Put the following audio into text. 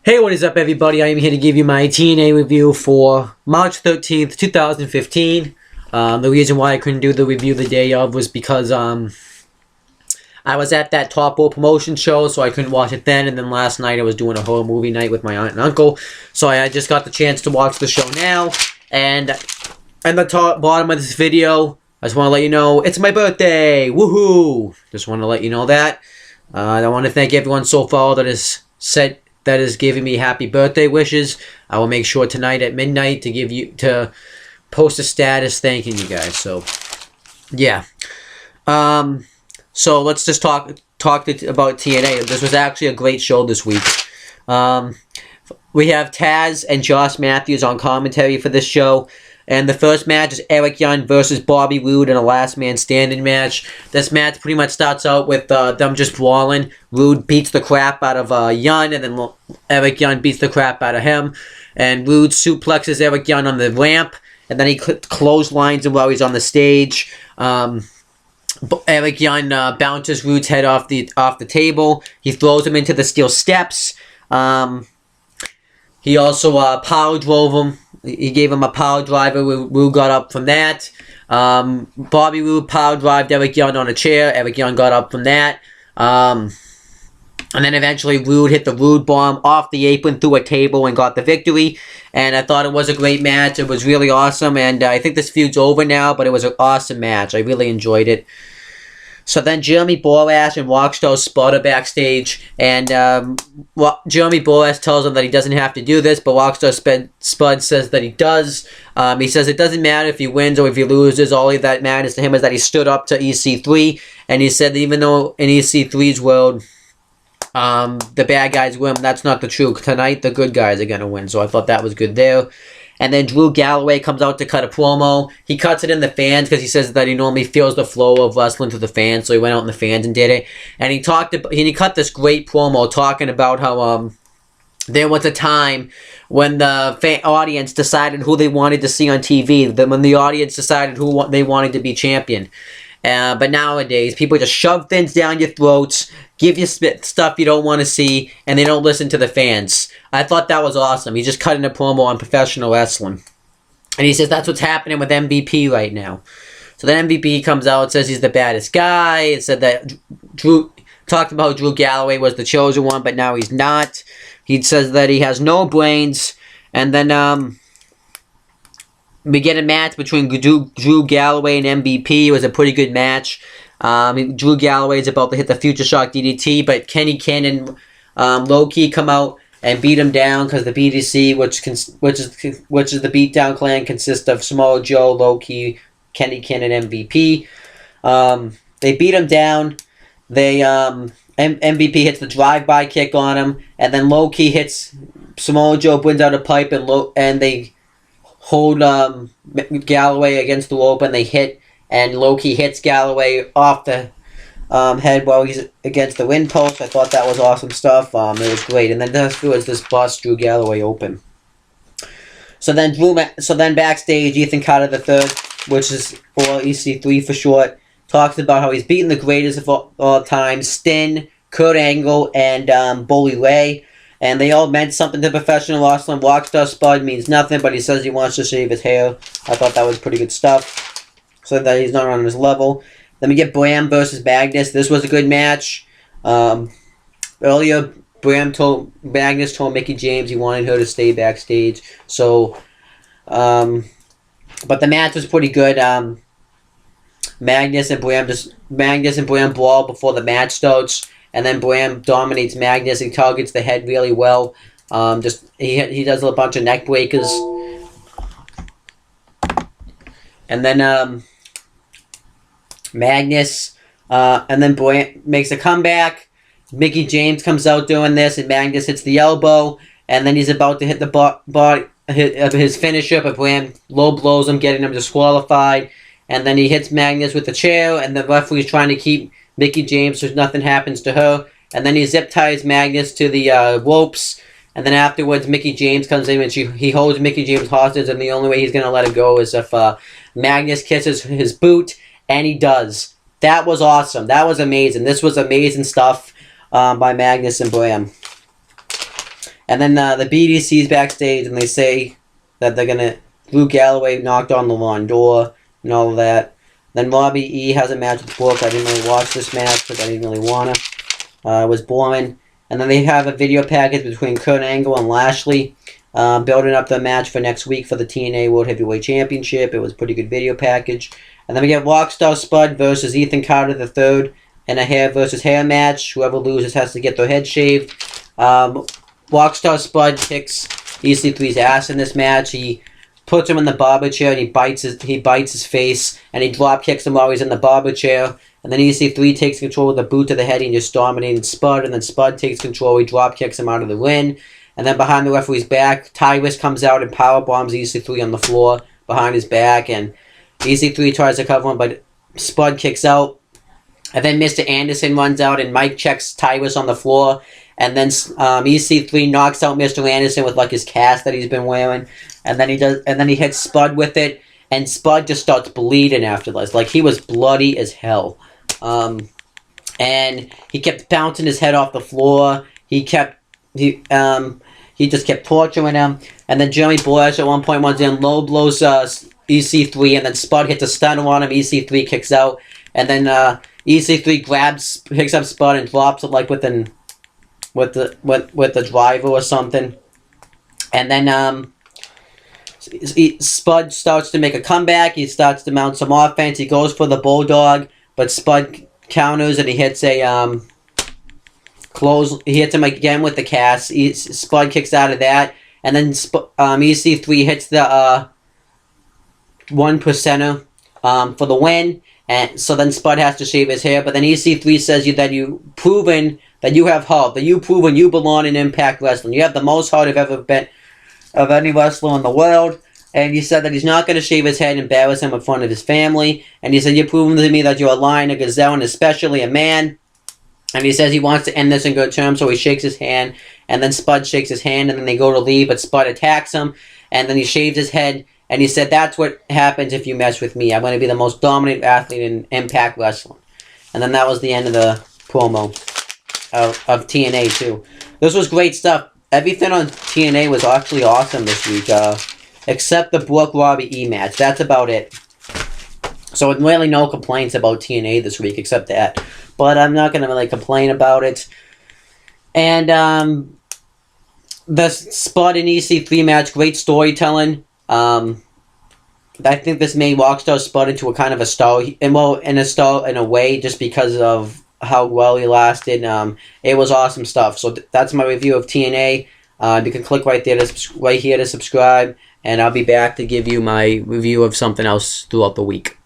Hey, what is up, everybody? I am here to give you my TNA review for March 13th, 2015. The reason why I couldn't do the review the day of was because I was at that Top Rope promotion show, so I couldn't watch it then. And then last night I was doing a horror movie night with my aunt and uncle, so I just got the chance to watch the show now. And at the bottom of this video, I just want to let you know it's my birthday. Woohoo! Just want to let you know that. I want to thank everyone so far that is giving me happy birthday wishes. I will make sure tonight at midnight to post a status thanking you guys. So yeah. So let's just talk about TNA. This was actually a great show this week. We have Taz and Josh Matthews on commentary for this show. And the first match is Eric Young versus Bobby Roode in a last man standing match. This match pretty much starts out with them just brawling. Roode beats the crap out of Young, and then Eric Young beats the crap out of him. And Roode suplexes Eric Young on the ramp, and then he clotheslines him while he's on the stage. Eric Young bounces Roode's head off the table. He throws him into the steel steps. He also power drove him. He gave him a power driver. Roode got up from that. Bobby Roode power drived Eric Young on a chair. Eric Young got up from that. And then eventually Roode hit the Roode bomb off the apron through a table and got the victory. And I thought it was a great match. It was really awesome. And I think this feud's over now, but it was an awesome match. I really enjoyed it. So then Jeremy Borash and Rockstar Spud are backstage, and Jeremy Borash tells him that he doesn't have to do this, but Rockstar Spud says that he does. He says it doesn't matter if he wins or if he loses. All that matters to him is that he stood up to EC3, and he said that even though in EC3's world the bad guys win, that's not the truth. Tonight the good guys are going to win, so I thought that was good there. And then Drew Galloway comes out to cut a promo. He cuts it in the fans because he says that he normally feels the flow of wrestling through the fans, so he went out in the fans and did it. And he cut this great promo talking about how there was a time when the audience decided who they wanted to see on TV. When the audience decided who they wanted to be champion. But nowadays, people just shove things down your throats, give you stuff you don't want to see, and they don't listen to the fans. I thought that was awesome. He's just cutting a promo on professional wrestling. And he says that's what's happening with MVP right now. So then MVP comes out and says he's the baddest guy. It said that talked about how Drew Galloway was the chosen one, but now he's not. He says that he has no brains. And then we get a match between Drew Galloway and MVP. It was a pretty good match. Drew Galloway is about to hit the Future Shock DDT, but Kenny Ken and Low-Key come out and beat him down because the BDC, which is the Beatdown Clan, consists of Samoa Joe, Low-Key, Kenny Ken, and MVP. They beat him down. MVP hits the drive-by kick on him, and then Low-Key hits Samoa Joe, brings out a pipe, and they hold Galloway against the rope, and they hit, and Low-Key hits Galloway off the head while he's against the wind post. I thought that was awesome stuff. It was great. And then this bust Drew Galloway open. So then backstage, Ethan Carter III, which is or EC3 for short, talks about how he's beaten the greatest of all time, Stin, Kurt Angle, and Bully Ray. And they all meant something to professional wrestling. Rockstar Spud means nothing, but he says he wants to shave his hair. I thought that was pretty good stuff. So that he's not on his level. Then we get Bram versus Magnus. This was a good match. Earlier, Magnus told Mickie James he wanted her to stay backstage. So, but the match was pretty good. Magnus and Bram brawl before the match starts, and then Bram dominates Magnus. He targets the head really well. He does a bunch of neck breakers, and then Magnus, and then Bram makes a comeback. Mickie James comes out doing this, and Magnus hits the elbow, and then he's about to hit the body of his finisher, but Bram low blows him, getting him disqualified. And then he hits Magnus with the chair, and the referee's trying to keep Mickie James so nothing happens to her. And then he zip ties Magnus to the ropes, and then afterwards Mickie James comes in and he holds Mickie James hostage, and the only way he's going to let her go is if Magnus kisses his boot. And he does. That was awesome. That was amazing. This was amazing stuff by Magnus and Bram. And then the BDC's backstage, and they say that they're gonna. Luke Galloway knocked on the lawn door and all of that. Then Robbie E has a match with Brooke. I didn't really watch this match because I didn't really wanna. It was boring. And then they have a video package between Kurt Angle and Lashley, building up the match for next week for the TNA World Heavyweight Championship. It was a pretty good video package. And then we get Rockstar Spud versus Ethan Carter III in a hair versus hair match. Whoever loses has to get their head shaved. Rockstar Spud kicks EC3's ass in this match. He puts him in the barber chair and he bites his face, and he drop kicks him while he's in the barber chair. And then EC3 takes control with a boot to the head and just dominating Spud. And then Spud takes control. He drop kicks him out of the ring. And then behind the referee's back, Tyrus comes out and power bombs EC3 on the floor behind his back. And EC3 tries to cover him, but Spud kicks out. And then Mr. Anderson runs out and Mike checks Tyrus on the floor. And then EC3 knocks out Mr. Anderson with like his cast that he's been wearing. And then he hits Spud with it. And Spud just starts bleeding after this. Like, he was bloody as hell. And he kept bouncing his head off the floor. He just kept torturing him. And then Jeremy Borash at one point runs in, low blows EC3, and then Spud hits a stunner on him. EC3 kicks out. And then EC3 picks up Spud and drops it like with the driver or something. And then Spud starts to make a comeback. He starts to mount some offense. He goes for the Bulldog, but Spud counters and he hits a he hits him again with the cast. Spud kicks out of that, and then EC3 hits the 1%er for the win. And so then Spud has to shave his hair, but then EC3 says that you've proven that you have heart, that you've proven you belong in Impact Wrestling. You have the most heart I've ever been of any wrestler in the world. And he said that he's not going to shave his head and embarrass him in front of his family. And he said, you've proven to me that you're a lion, a gazelle, and especially a man. And he says he wants to end this in good terms, so he shakes his hand. And then Spud shakes his hand, and then they go to leave, but Spud attacks him. And then he shaves his head. And he said, that's what happens if you mess with me. I'm going to be the most dominant athlete in Impact Wrestling. And then that was the end of the promo of TNA, too. This was great stuff. Everything on TNA was actually awesome this week, except the Brooke Robbie E match. That's about it. So really no complaints about TNA this week except that. But I'm not going to really complain about it. And the Spud and EC3 match, great storytelling. I think this made Rockstar Spud into a kind of a star. In a way, just because of how well he lasted. It was awesome stuff. So that's my review of TNA. You can click right here to subscribe, and I'll be back to give you my review of something else throughout the week.